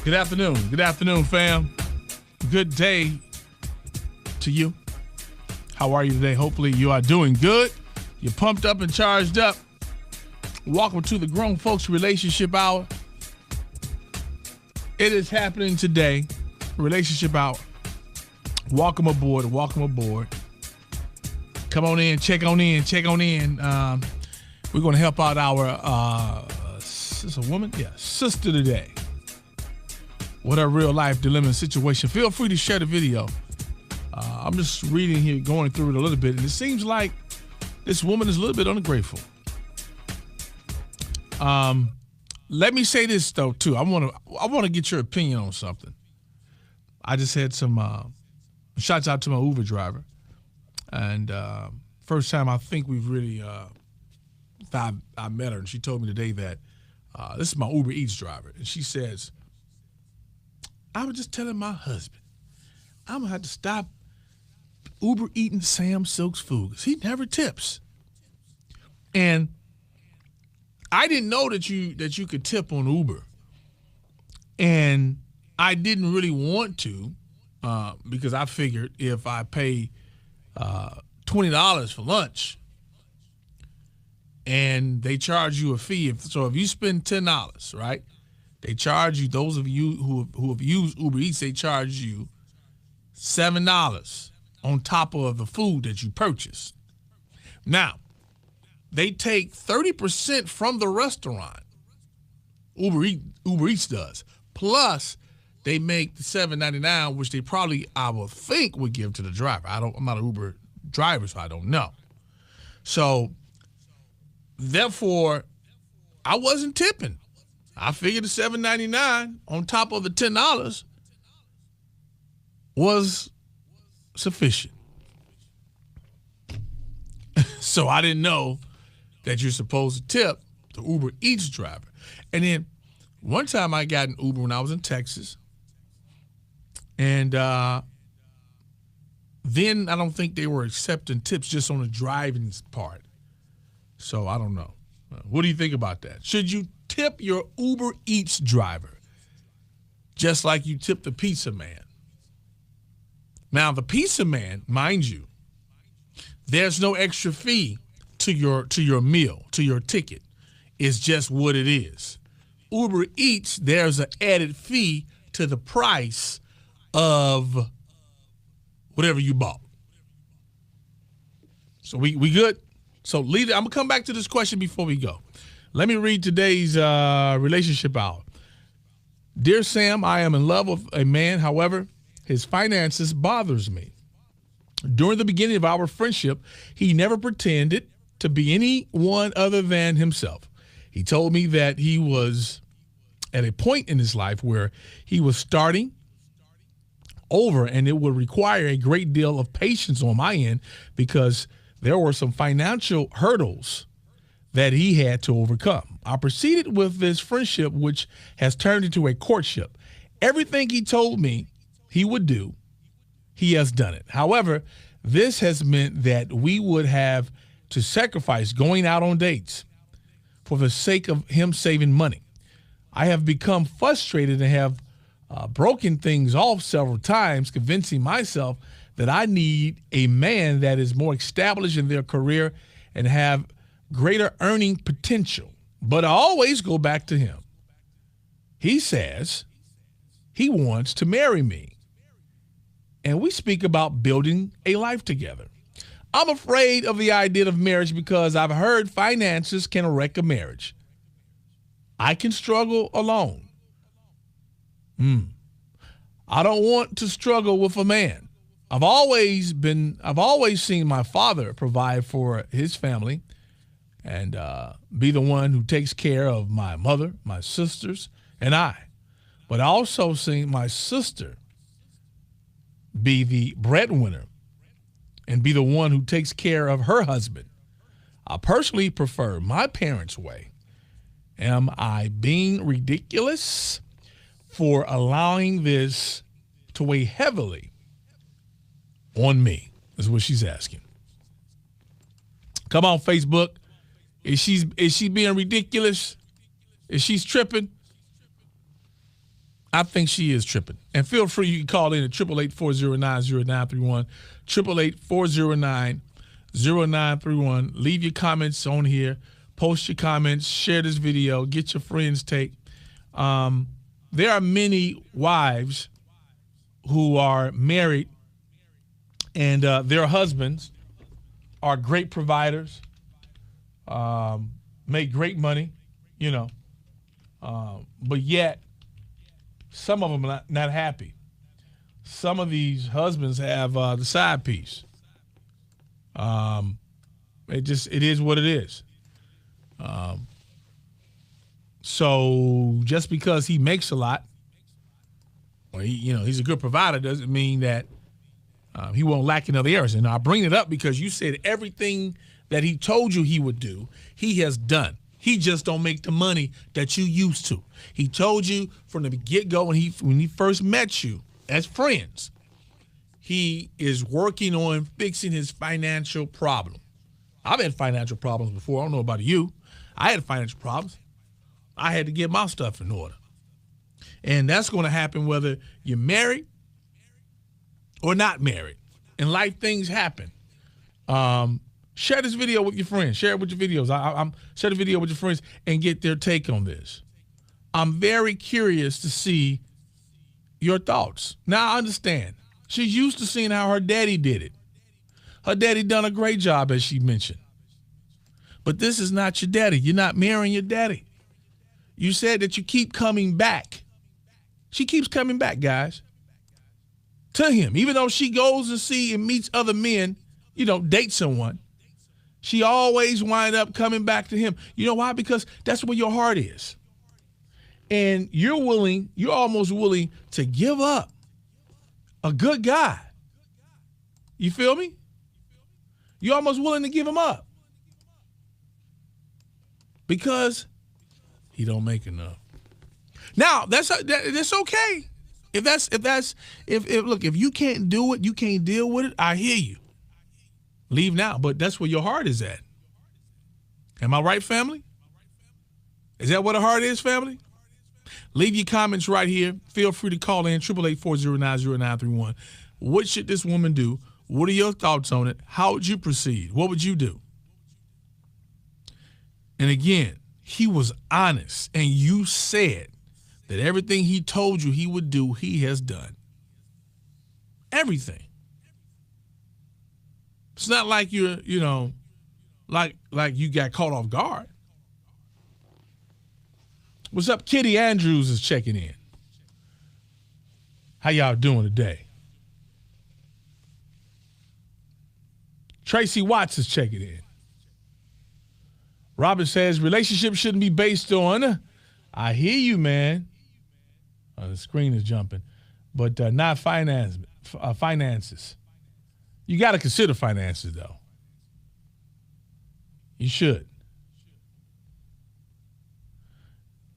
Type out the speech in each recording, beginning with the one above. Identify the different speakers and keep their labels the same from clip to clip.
Speaker 1: Good afternoon. Good afternoon, fam. Good day to you. How are you today? Hopefully you are doing good. You're pumped up and charged up. Welcome to the Grown Folks Relationship Hour. It is happening today. Relationship Hour. Welcome aboard. Welcome aboard. Come on in. Check on in. Check on in. We're going to help out our is a woman? Yeah, sister today. What a real life dilemma situation. Feel free to share the video. I'm just reading here, going through it a little bit, and it seems like this woman is a little bit ungrateful. Let me say this though too. I want to get your opinion on something. I just had some shouts out to my Uber driver, and first time I think we've really I met her, and she told me today that this is my Uber Eats driver, and she says, I was just telling my husband, I'm going to have to stop Uber eating Sam Silk's food because he never tips. And I didn't know that you could tip on Uber. And I didn't really want to because I figured if I pay $20 for lunch and they charge you a fee, so if you spend $10, right? They charge you, those of you who have used Uber Eats, they charge you $7 on top of the food that you purchase. Now, they take 30% from the restaurant. Uber Eats does. Plus, they make the $7.99, which they probably, I would think, would give to the driver. I'm not an Uber driver, so I don't know. So, therefore, I wasn't tipping. I figured the $7.99 on top of the $10 was sufficient. So I didn't know that you're supposed to tip the Uber Eats driver. And then one time I got an Uber when I was in Texas. And then I don't think they were accepting tips just on the driving part. So I don't know. What do you think about that? Should you tip your Uber Eats driver just like you tip the pizza man? Now, the pizza man, mind you, there's no extra fee to your meal, to your ticket. It's just what it is. Uber Eats, there's an added fee to the price of whatever you bought. So we good? So, leader, I'm going to come back to this question before we go. Let me read today's relationship hour. Dear Sam, I am in love with a man. However, his finances bothers me. During the beginning of our friendship, he never pretended to be anyone other than himself. He told me that he was at a point in his life where he was starting over and it would require a great deal of patience on my end because there were some financial hurdles that he had to overcome. I proceeded with this friendship, which has turned into a courtship. Everything he told me he would do, he has done it. However, this has meant that we would have to sacrifice going out on dates for the sake of him saving money. I have become frustrated and have broken things off several times, convincing myself that I need a man that is more established in their career and have greater earning potential. But I always go back to him. He says he wants to marry me. And we speak about building a life together. I'm afraid of the idea of marriage because I've heard finances can wreck a marriage. I can struggle alone. I don't want to struggle with a man. I've always seen my father provide for his family and be the one who takes care of my mother, my sisters, and I. But I also seen my sister be the breadwinner and be the one who takes care of her husband. I personally prefer my parents' way. Am I being ridiculous for allowing this to weigh heavily on me, is what she's asking. Come on, Facebook. Is she being ridiculous? Is she tripping? I think she is tripping. And feel free, you can call in at 888-409-0931, 888-409-0931. Leave your comments on here. Post your comments. Share this video. Get your friends' take. There are many wives who are married and their husbands are great providers, make great money, you know, but yet some of them are not happy. Some of these husbands have the side piece. It is what it is. So just because he makes a lot, or he's a good provider, doesn't mean that he won't lack in other areas. And I bring it up because you said everything that he told you he would do, he has done. He just don't make the money that you used to. He told you from the get-go when he first met you as friends, he is working on fixing his financial problem. I've had financial problems before. I don't know about you. I had financial problems. I had to get my stuff in order. And that's going to happen whether you're married or not married. In life, things happen. Share this video with your friends. Share it with your videos. Share the video with your friends and get their take on this. I'm very curious to see your thoughts. Now, I understand. She's used to seeing how her daddy did it. Her daddy done a great job, as she mentioned. But this is not your daddy. You're not marrying your daddy. You said that you keep coming back. She keeps coming back, guys, to him. Even though she goes and see and meets other men, dates someone, she always wind up coming back to him. You know why? Because that's where your heart is. And you're almost willing to give up a good guy. You feel me? You're almost willing to give him up because he don't make enough. Now, that's okay. If you can't do it, you can't deal with it, I hear you. Leave now, but that's where your heart is at. Am I right, family? Is that where the heart is, family? Leave your comments right here. Feel free to call in, 888-409-0931. What should this woman do? What are your thoughts on it? How would you proceed? What would you do? And again, he was honest, and you said that everything he told you he would do, he has done. Everything. It's not like you're, like you got caught off guard. What's up? Kitty Andrews is checking in. How y'all doing today? Tracy Watts is checking in. Robert says relationships shouldn't be based on, I hear you, man. The screen is jumping, but not finances. You got to consider finances, though. You should.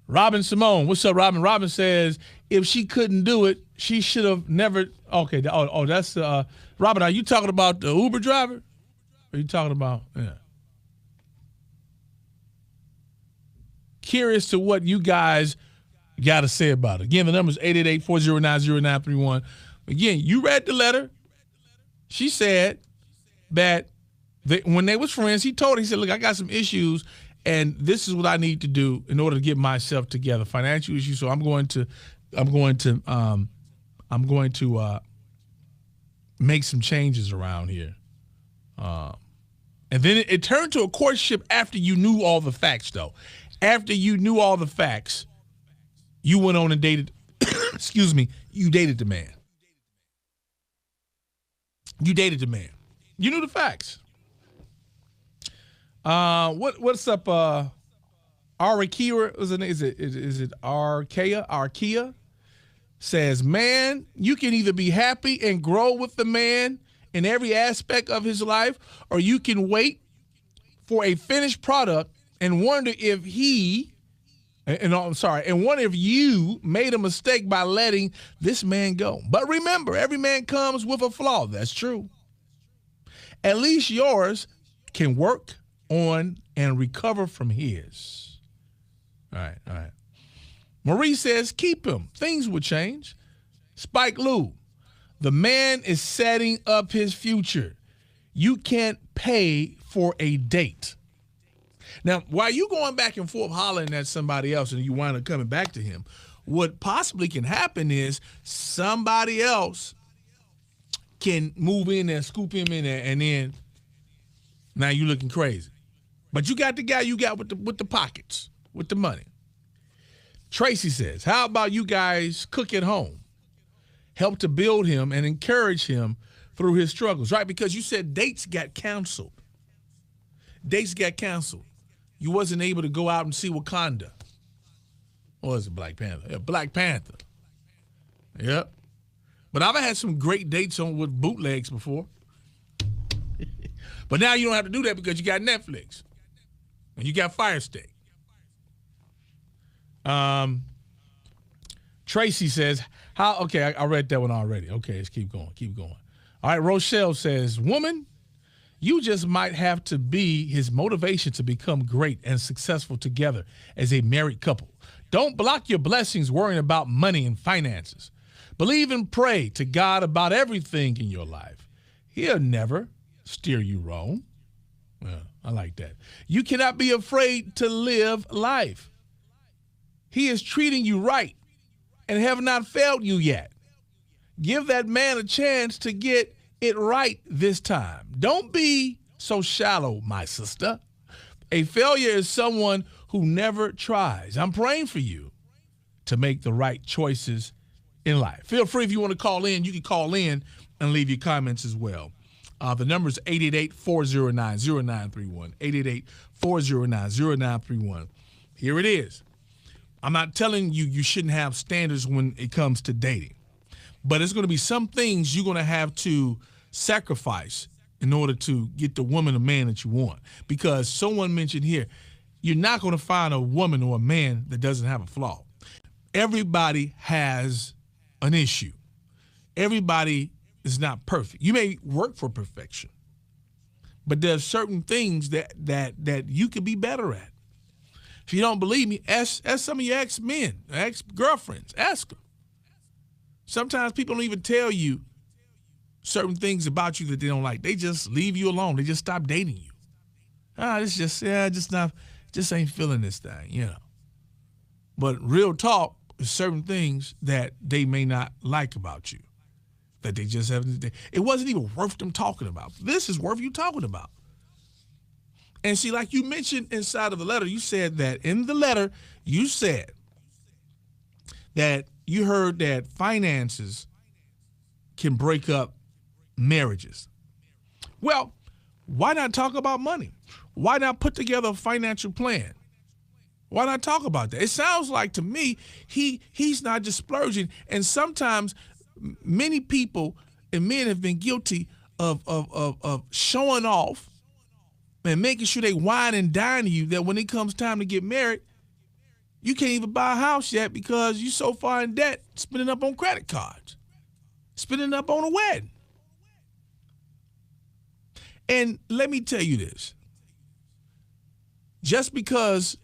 Speaker 1: Robin Simone, what's up, Robin? Robin says if she couldn't do it, she should have never. Okay, that's Robin. Are you talking about the Uber driver? Or are you talking about? Yeah. Curious to what you guys got to say about it. Again, the number is 888-409-0931. Again, you read the letter. She said that when they was friends, he told her, he said, look, I got some issues, and this is what I need to do in order to get myself together. Financial issues. So I'm going to make some changes around here. And then it turned to a courtship after you knew all the facts, though. After you knew all the facts, you went on and dated, you dated the man. You dated the man. You knew the facts. What's up? Arkea, is it Arkea says, man, you can either be happy and grow with the man in every aspect of his life, or you can wait for a finished product and wonder if wonder if you made a mistake by letting this man go. But remember, every man comes with a flaw. That's true. At least yours can work on and recover from his. All right. Marie says, keep him. Things will change. Spike Lou, the man is setting up his future. You can't pay for a date. Now, while you going back and forth hollering at somebody else and you wind up coming back to him, what possibly can happen is somebody else can move in there, scoop him in there, and then now you looking crazy. But you got the guy you got with the pockets, with the money. Tracy says, how about you guys cook at home? Help to build him and encourage him through his struggles, right? Because you said dates got canceled. Dates got canceled. You wasn't able to go out and see Wakanda. Or is it Black Panther? Yeah, Black Panther. Yep. But I've had some great dates on with bootlegs before. But now you don't have to do that because you got Netflix. And you got Fire Stick. Tracy says, "How?" Okay, I read that one already. Okay, let's keep going. Keep going. All right, Rochelle says, woman, you just might have to be his motivation to become great and successful together as a married couple. Don't block your blessings worrying about money and finances. Believe and pray to God about everything in your life. He'll never steer you wrong. Well, I like that. You cannot be afraid to live life. He is treating you right and have not failed you yet. Give that man a chance to get it right this time. Don't be so shallow, my sister. A failure is someone who never tries. I'm praying for you to make the right choices in life. Feel free, if you want to call in, you can call in and leave your comments as well. The number is 888-409-0931, 888-409-0931. Here it is. I'm not telling you you shouldn't have standards when it comes to dating, but it's going to be some things you're going to have to sacrifice in order to get the woman or man that you want. Because someone mentioned here, you're not going to find a woman or a man that doesn't have a flaw. Everybody has an issue. Everybody is not perfect. You may work for perfection, but there's certain things that you could be better at. If you don't believe me, ask some of your ex-men, ex-girlfriends. Ask them. Sometimes people don't even tell you certain things about you that they don't like. They just leave you alone. They just stop dating you. It's just ain't feeling this thing, you know. But real talk is certain things that they may not like about you, that they just haven't. It wasn't even worth them talking about. This is worth you talking about. And see, like you mentioned inside of the letter, you said that in the letter, you said that you heard that finances can break up marriages. Well, why not talk about money? Why not put together a financial plan? Why not talk about that? It sounds like to me he's not just splurging. And sometimes many people and men have been guilty of showing off and making sure they wine and dine you that when it comes time to get married, you can't even buy a house yet because you're so far in debt, spending up on credit cards, spending up on a wedding. And let me tell you this. Just because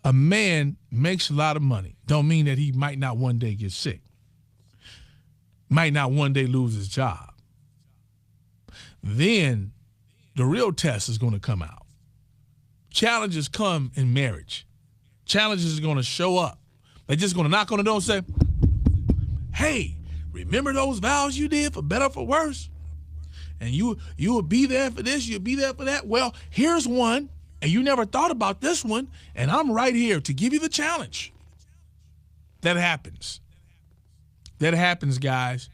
Speaker 1: a man makes a lot of money don't mean that he might not one day get sick, might not one day lose his job. Then the real test is going to come out. Challenges come in marriage. Challenges are going to show up. They're just going to knock on the door and say, hey, remember those vows you did for better or for worse? And you will be there for this, you'll be there for that. Well, here's one, and you never thought about this one, and I'm right here to give you the challenge. That happens. That happens, guys.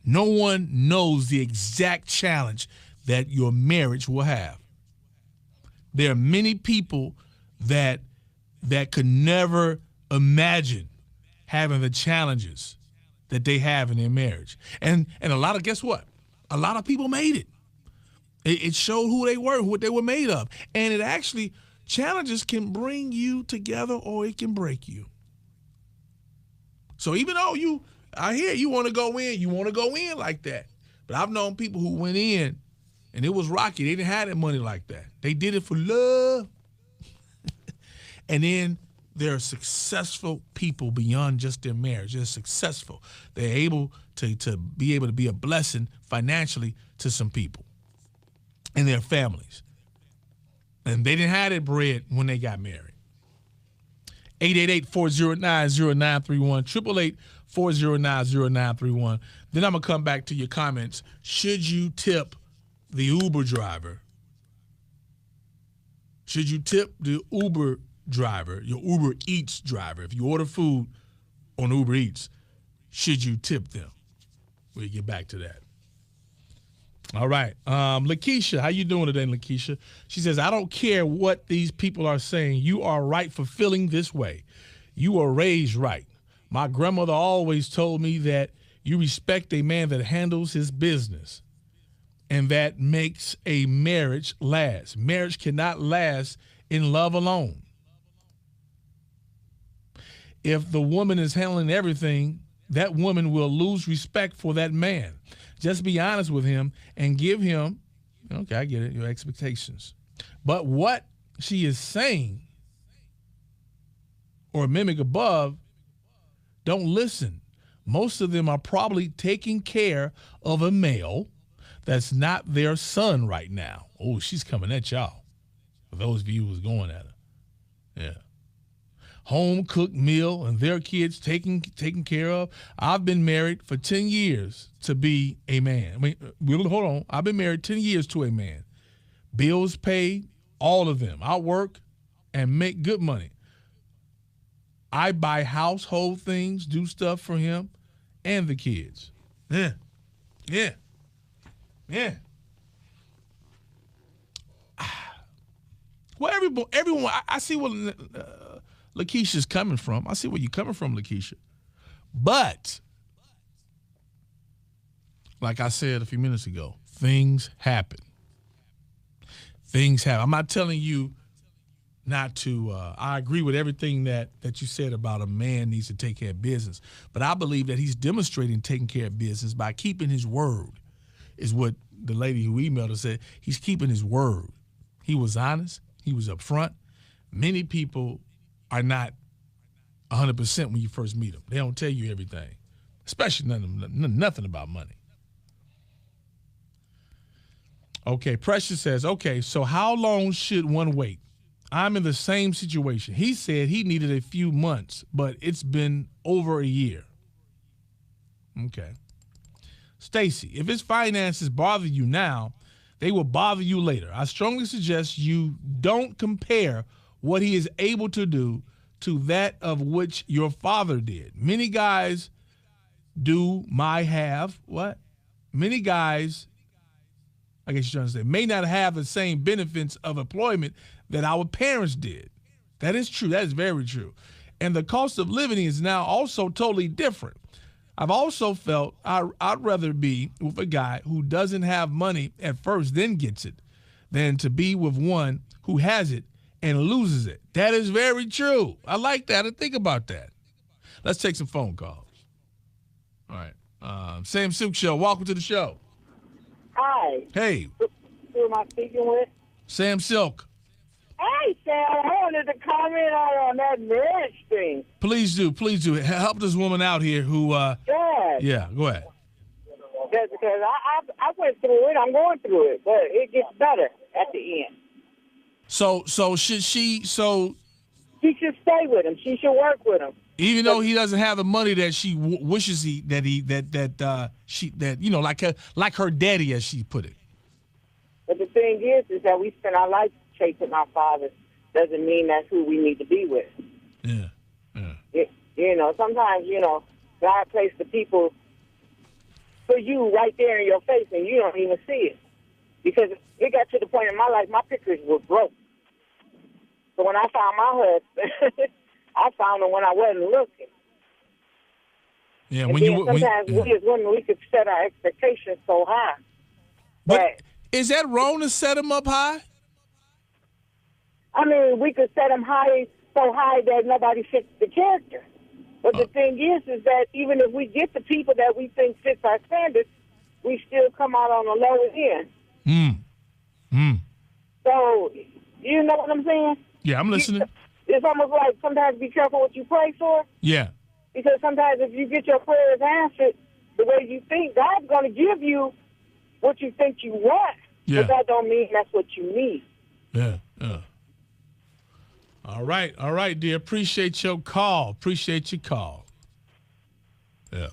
Speaker 1: No one knows the exact challenge that your marriage will have. There are many people that could never imagine having the challenges that they have in their marriage. And a lot of, guess what? A lot of people made it. It showed who they were, what they were made of. And it actually, challenges can bring you together or it can break you. So even though I hear you want to go in like that. But I've known people who went in and it was rocky. They didn't have that money like that. They did it for love. And then they're successful people beyond just their marriage. They're successful. They're able to be a blessing financially to some people and their families. And they didn't have that bread when they got married. 888-409-0931, 888-409-0931. Then I'm going to come back to your comments. Should you tip the Uber driver? Should you tip the Uber driver, your Uber Eats driver? If you order food on Uber Eats, should you tip them? We'll get back to that. All right. Lakeisha, how you doing today, Lakeisha? She says, I don't care what these people are saying. You are right for feeling this way. You were raised right. My grandmother always told me that you respect a man that handles his business, and that makes a marriage last. Marriage cannot last in love alone. If the woman is handling everything, that woman will lose respect for that man. Just be honest with him and give him, okay, I get it, your expectations. But what she is saying or mimic above, don't listen. Most of them are probably taking care of a male that's not their son right now. Oh, she's coming at y'all. For those of you who's going at her. Yeah. Home cooked meal and their kids taken care of. I've been married for 10 years to be a man. I mean, hold on. I've been married 10 years to a man. Bills paid, all of them. I work and make good money. I buy household things, do stuff for him and the kids. Yeah. Yeah. Yeah. Well, everyone, I see what Lakeisha's coming from. I see where you're coming from, Lakeisha. But, like I said a few minutes ago, things happen. Things happen. I'm not telling you not to, I agree with everything that you said about a man needs to take care of business. But I believe that he's demonstrating taking care of business by keeping his word, is what the lady who emailed us said. He's keeping his word. He was honest. He was upfront. Many people are not 100% when you first meet them. They don't tell you everything, especially nothing about money. Okay, Precious says, okay, so how long should one wait? I'm in the same situation. He said he needed a few months, but it's been over a year. Okay. Stacy, if his finances bother you now, they will bother you later. I strongly suggest you don't compare what he is able to do to that of which your father did. Many guys Many guys, I guess you're trying to say, may not have the same benefits of employment that our parents did. That is true. That is very true. And the cost of living is now also totally different. I've also felt I'd rather be with a guy who doesn't have money at first, then gets it, than to be with one who has it and loses it. That is very true. I like that. And think about that. Let's take some phone calls. All right. Sam Silk Show, welcome to the show.
Speaker 2: Hi.
Speaker 1: Hey.
Speaker 2: Who am I speaking with?
Speaker 1: Sam Silk.
Speaker 2: Hey, Sam. I wanted to comment on that marriage thing.
Speaker 1: Please do. Please do. Help this woman out here who, yeah, go ahead.
Speaker 2: Because I went through it. I'm going through it. But it gets better at the end.
Speaker 1: So should she,
Speaker 2: She should stay with him. She should work with him.
Speaker 1: Even though he doesn't have the money that she wishes like her daddy, as she put it.
Speaker 2: But the thing is that we spend our life chasing our fathers. Doesn't mean that's who we need to be with.
Speaker 1: Yeah.
Speaker 2: Sometimes, God placed the people for you right there in your face and you don't even see it. Because it got to the point in my life, my pictures were broke. So when I found my husband, I found him when I wasn't looking.
Speaker 1: Yeah,
Speaker 2: and we as women, we could set our expectations so high.
Speaker 1: But is that wrong to set them up high?
Speaker 2: I mean, we could set them so high that nobody fits the character. But the thing is that even if we get the people that we think fits our standards, we still come out on the lower end. So, you know what I'm saying?
Speaker 1: Yeah, I'm listening.
Speaker 2: it's almost like sometimes be careful what you pray for.
Speaker 1: Yeah.
Speaker 2: Because sometimes if you get your prayers answered the way you think, God's going to give you what you think you want.
Speaker 1: Yeah.
Speaker 2: But that don't mean that's what you need.
Speaker 1: Yeah. All right, dear. Appreciate your call. Yeah.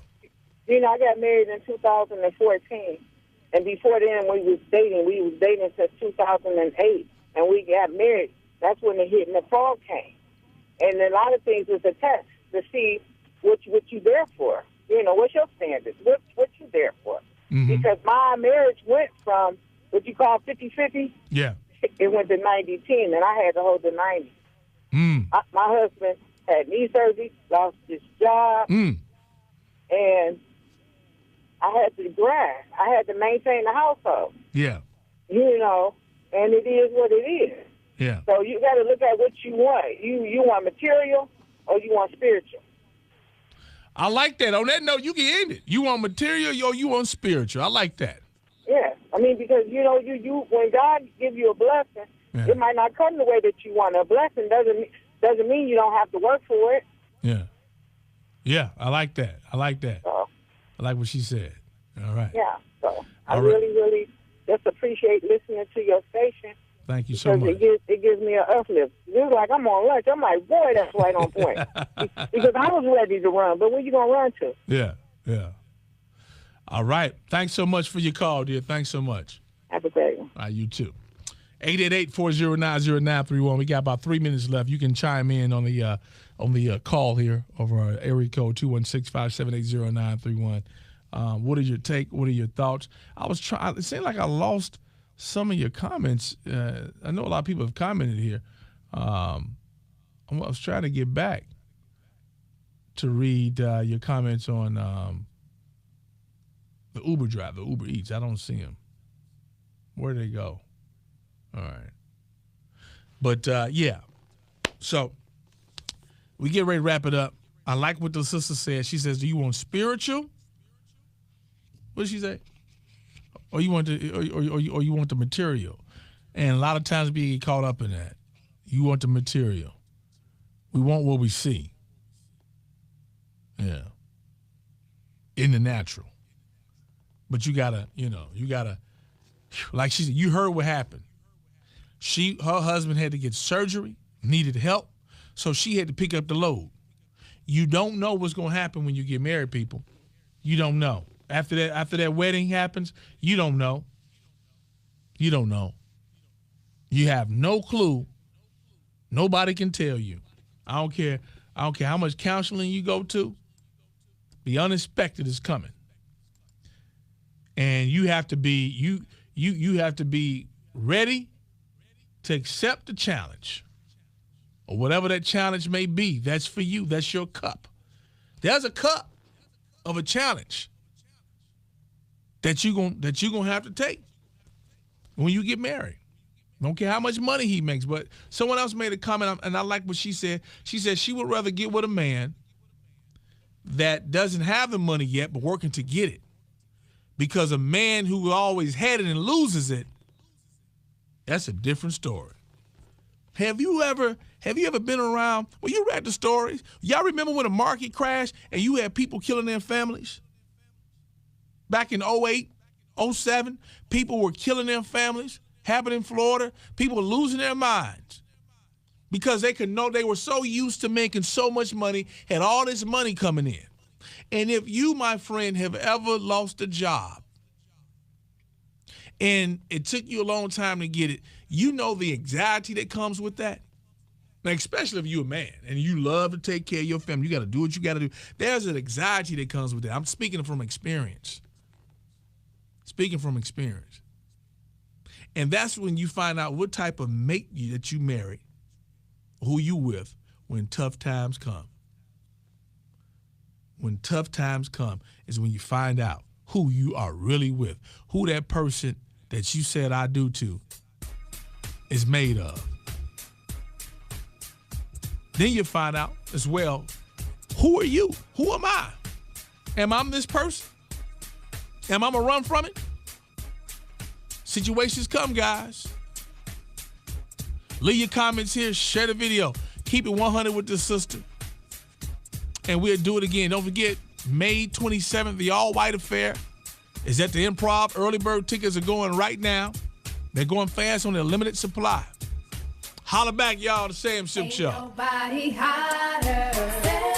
Speaker 2: You know, I got married in 2014. And before then, we was dating since 2008. And we got married. That's when the hit and the fall came. And a lot of things was a test to see what you there for. You know, what's your standards? What you there for?
Speaker 1: Mm-hmm.
Speaker 2: Because my marriage went from what you call 50-50.
Speaker 1: Yeah.
Speaker 2: It went to 90-10, and I had to hold the 90. My husband had knee surgery, lost his job, and I had to grind. I had to maintain the household.
Speaker 1: Yeah.
Speaker 2: You know, and it is what it is.
Speaker 1: Yeah.
Speaker 2: So you got to look at what you want. You want material or you want spiritual?
Speaker 1: I like that. On that note, you can end it. You want material or you want spiritual. I like that.
Speaker 2: Yeah. I mean, because, you know, you when God gives you a blessing, it might not come the way that you want. A blessing doesn't mean you don't have to work for it.
Speaker 1: Yeah. Yeah, I like that.
Speaker 2: So,
Speaker 1: I like what she said. All right.
Speaker 2: yeah. So I really just appreciate listening to your station.
Speaker 1: Thank you so much.
Speaker 2: Because it gives me an uplift. It's like I'm on lunch. I'm like, boy, that's right on point. Because I was ready to run, but where you going to run to?
Speaker 1: Yeah. All right. Thanks so much for your call, dear. Thanks so much.
Speaker 2: Have a great one.
Speaker 1: All right, you too. 888-409-0931. We got about 3 minutes left. You can chime in on the call here over our area code 216-578-0931. What is your take? What are your thoughts? It seemed like I lost some of your comments. I know a lot of people have commented here. I was trying to get back to read your comments on the Uber driver, the Uber Eats. I don't see them. Where'd they go? All right. But, yeah. So we get ready to wrap it up. I like what the sister said. She says, do you want spiritual? What did she say? Or you want or you want the material? And a lot of times we get caught up in that. You want the material. We want what we see. Yeah. In the natural. But you gotta, like she said, you heard what happened. Her husband had to get surgery, needed help, so she had to pick up the load. You don't know what's gonna happen when you get married, people. You don't know. After that wedding happens, you don't know. You don't know. You have no clue. Nobody can tell you. I don't care how much counseling you go to. The unexpected is coming. And you have to be you have to be ready to accept the challenge. Or whatever that challenge may be. That's for you. That's your cup. There's a cup of a challenge that you're gonna have to take when you get married. Don't care how much money he makes. But someone else made a comment, and I like what she said. She said she would rather get with a man that doesn't have the money yet, but working to get it. Because a man who always had it and loses it, that's a different story. Have you ever been around? Well, you read the stories. Y'all remember when the market crashed and you had people killing their families? Back in 08, 07, people were killing their families. Happened in Florida. People were losing their minds because they were so used to making so much money, had all this money coming in. And if you, my friend, have ever lost a job and it took you a long time to get it, you know the anxiety that comes with that. Now, especially if you're a man and you love to take care of your family, you got to do what you got to do. There's an anxiety that comes with that. I'm speaking from experience. And that's when you find out what type of mate that you marry, who you with, when tough times come. When tough times come is when you find out who you are really with, who that person that you said I do to is made of. Then you find out as well, who are you? Who am I? Am I this person? Am I going to run from it? Situations come, guys. Leave your comments here. Share the video. keep it 100 with this sister. And we'll do it again. Don't forget, May 27th, the All-White Affair is at the Improv. Early bird tickets are going right now. They're going fast on their limited supply. Holla back, y'all, the Sam Shook Show.
Speaker 3: Ain't nobody hotter.